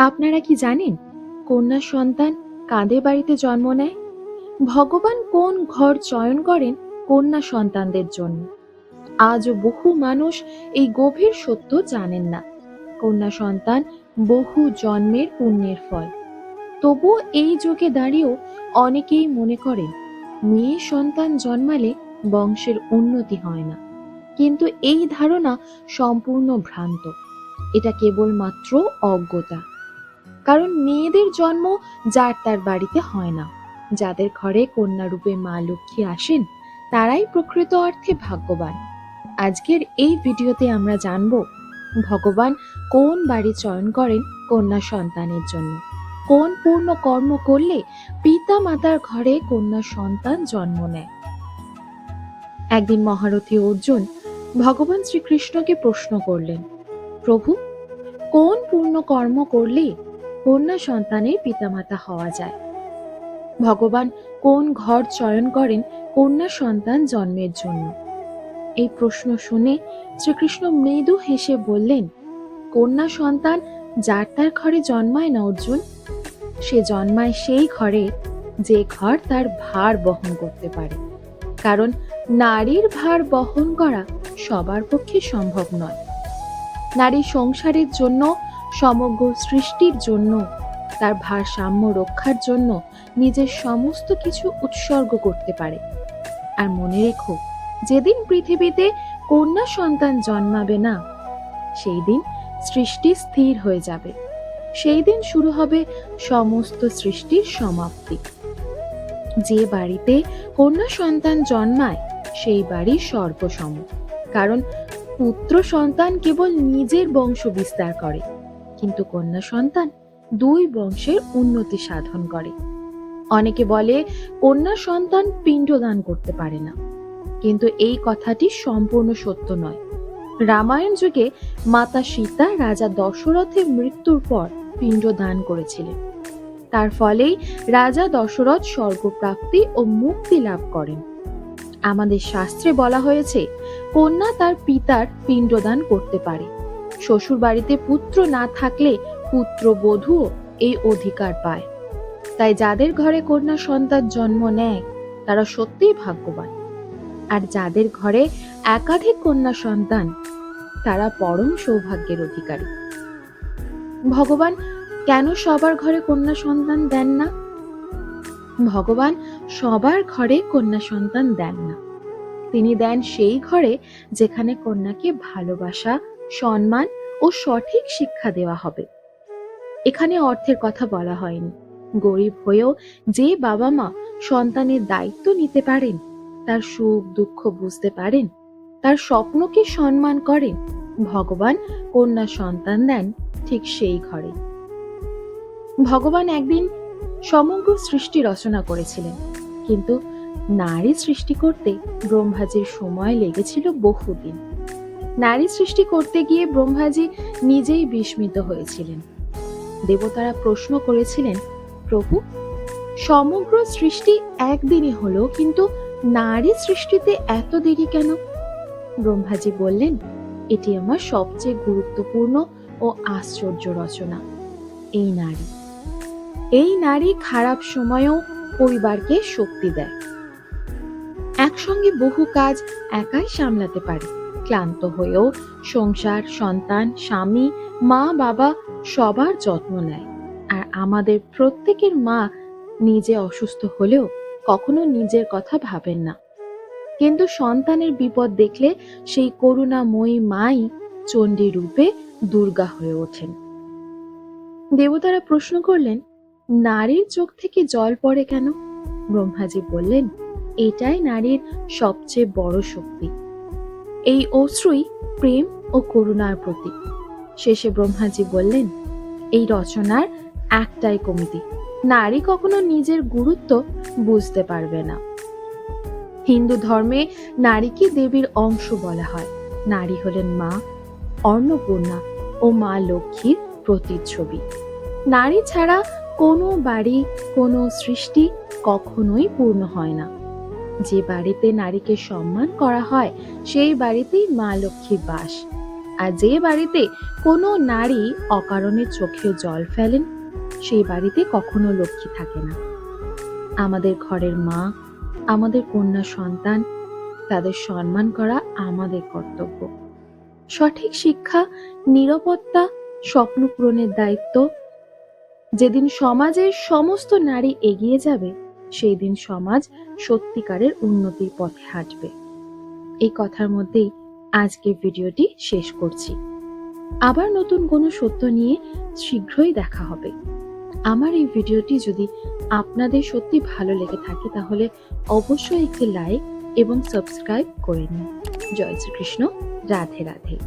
আপনারা কি জানেন কন্যা সন্তান কাদের বাড়িতে জন্ম নেয়? ভগবান কোন ঘর চয়ন করেন কন্যা সন্তানদের জন্য? আজও বহু মানুষ এই গভীর সত্য জানেন না। কন্যা সন্তান বহু জন্মের পুণ্যের ফল। তবুও এই যুগে দাঁড়িয়েও অনেকেই মনে করেন মেয়ে সন্তান জন্মালে বংশের উন্নতি হয় না। কিন্তু এই ধারণা সম্পূর্ণ ভ্রান্ত। এটা কেবলমাত্র অজ্ঞতা। কারণ মেয়েদের জন্ম যার তার বাড়িতে হয় না। যাদের ঘরে কন্যা রূপে মা লক্ষ্মী আসেন তারাই প্রকৃত অর্থে ভাগ্যবান। আজকের এই ভিডিওতে আমরা জানব ভগবান কোন বাড়ি চয়ন করেন কন্যা সন্তানের জন্য, কোন পূর্ণ কর্ম করলে পিতা মাতার ঘরে কন্যা সন্তান জন্ম নেয়। একদিন মহারথী অর্জুন ভগবান শ্রীকৃষ্ণকে প্রশ্ন করলেন, প্রভু, কোন পূর্ণ কর্ম করলে কন্যা সন্তানের পিতামাতা হওয়া যায়? ভগবান কোন ঘর চয়ন করেন কন্যা সন্তান জন্মের জন্য? এই প্রশ্ন শুনে শ্রীকৃষ্ণ মৃদু হেসে বললেন, কন্যা সন্তান যার তার ঘরে জন্মায় না অর্জুন, সে জন্মায় সেই ঘরে যে ঘর তার ভার বহন করতে পারে। কারণ নারীর ভার বহন করা সবার পক্ষে সম্ভব নয়। নারী সংসারের জন্য, সমগ্র সৃষ্টির জন্য, তার ভারসাম্য রক্ষার জন্য নিজের সমস্ত কিছু উৎসর্গ করতে পারে। আর মনে রেখো, যেদিন পৃথিবীতে কন্যা সন্তান জন্মাবে না, সেই দিন সৃষ্টি স্থির হয়ে যাবে। সেই দিন শুরু হবে সমস্ত সৃষ্টির সমাপ্তি। যে বাড়িতে কন্যা সন্তান জন্মায় সেই বাড়ি স্বর্গসম। কারণ পুত্র সন্তান কেবল নিজের বংশ বিস্তার করে, কিন্তু কন্যা সন্তান দুই বংশের উন্নতি সাধন করে। অনেকে বলে কন্যা সন্তান পিণ্ডদান করতে পারে না, কিন্তু এই কথাটি সম্পূর্ণ সত্য নয়। রামায়ণ যুগে মাতা সীতা রাজা দশরথের মৃত্যুর পর পিণ্ডদান করেছিলেন। তার ফলেই রাজা দশরথ স্বর্গপ্রাপ্তি ও মুক্তি লাভ করেন। আমাদের শাস্ত্রে বলা হয়েছে কন্যা তার পিতার পিণ্ডদান করতে পারে। শ্বশুর বাড়িতে পুত্র না থাকলে পুত্রবধূও এই অধিকার পায়। তাই যাদের ঘরে কন্যা সন্তান জন্ম নেয় তারা সত্যিই ভাগ্যবান। আর যাদের ঘরে একাধিক কন্যা সন্তান তারা পরম সৌভাগ্যের অধিকারী। ভগবান কেন সবার ঘরে কন্যা সন্তান দেন না? ভগবান সবার ঘরে কন্যা সন্তান দেন না। তিনি দেন সেই ঘরে যেখানে কন্যাকে ভালোবাসা, সম্মান ও সঠিক শিক্ষা দেওয়া হবে। এখানে অর্থের কথা বলা হয়নি। গরিব হয়েও যে বাবা মা সন্তানের দায়িত্ব নিতে পারেন, তার সুখ দুঃখ বুঝতে পারেন, তার স্বপ্নকে সম্মান করেন, ভগবান কন্যা সন্তান দেন ঠিক সেই ঘরে। ভগবান একদিন সমগ্র সৃষ্টি রচনা করেছিলেন, কিন্তু নারী সৃষ্টি করতে ব্রহ্মাজির সময় লেগেছিল বহুদিন। নারী সৃষ্টি করতে গিয়ে ব্রহ্মাজি নিজেই বিস্মিত হয়েছিলেন। দেবতারা প্রশ্ন করেছিলেন, প্রভু, সমগ্র সৃষ্টি একদিনই হলো, কিন্তু নারী সৃষ্টিতে এত দেরি কেন? ব্রহ্মাজি বললেন, এটি আমার সবচেয়ে গুরুত্বপূর্ণ ও আশ্চর্য রচনা। এই নারী খারাপ সময়েও পরিবারকে শক্তি দেয়। একসঙ্গে বহু কাজ একাই সামলাতে পারে। ক্লান্ত হয়েও সংসার, সন্তান, স্বামী, মা বাবা সবার যত্ন নেয়। আর আমাদের প্রত্যেকের মা নিজে অসুস্থ হলেও কখনো নিজের কথা ভাবেন না, কিন্তু সন্তানের বিপদ দেখলে সেই করুণাময়ী মাই চণ্ডী রূপে দুর্গা হয়ে ওঠেন। দেবতারা প্রশ্ন করলেন, নারীর চোখ থেকে জল পড়ে কেন? ব্রহ্মাজি বললেন, এটাই নারীর সবচেয়ে বড় শক্তি। এই অশ্রুই প্রেম ও করুণার প্রতীক। শেষে ব্রহ্মাজি বললেন, এই রচনার একটাই কমতি, নারী কখনো নিজের গুরুত্ব বুঝতে পারবে না। হিন্দু ধর্মে নারীকে দেবীর অংশ বলা হয়। নারী হলেন মা, অন্নপূর্ণা ও মা লক্ষ্মীর প্রতিচ্ছবি। নারী ছাড়া কোনো বাড়ি, কোনো সৃষ্টি কখনোই পূর্ণ হয় না। যে বাড়িতে নারীকে সম্মান করা হয় সেই বাড়িতেই মা লক্ষ্মীর বাস। আর যে বাড়িতে কোনো নারী অকারণে চোখে জল ফেলেন, সেই বাড়িতে কখনো লক্ষ্মী থাকে না। আমাদের ঘরের মা, আমাদের কন্যা সন্তান, তাদের সম্মান করা আমাদের কর্তব্য। সঠিক শিক্ষা, নিরাপত্তা, স্বপ্ন পূরণের দায়িত্ব। যেদিন সমাজের সমস্ত নারী এগিয়ে যাবে, সেই দিন সমাজ সত্যিকারের উন্নতির পথে হাঁটবে। এই কথার মধ্যেই আজকের ভিডিওটি শেষ করছি। আবার নতুন কোনো সত্য নিয়ে শীঘ্রই দেখা হবে। আমার এই ভিডিওটি যদি আপনাদের সত্যি ভালো লেগে থাকে তাহলে অবশ্যই একটি লাইক এবং সাবস্ক্রাইব করে নিন। জয় শ্রীকৃষ্ণ। রাধে রাধে।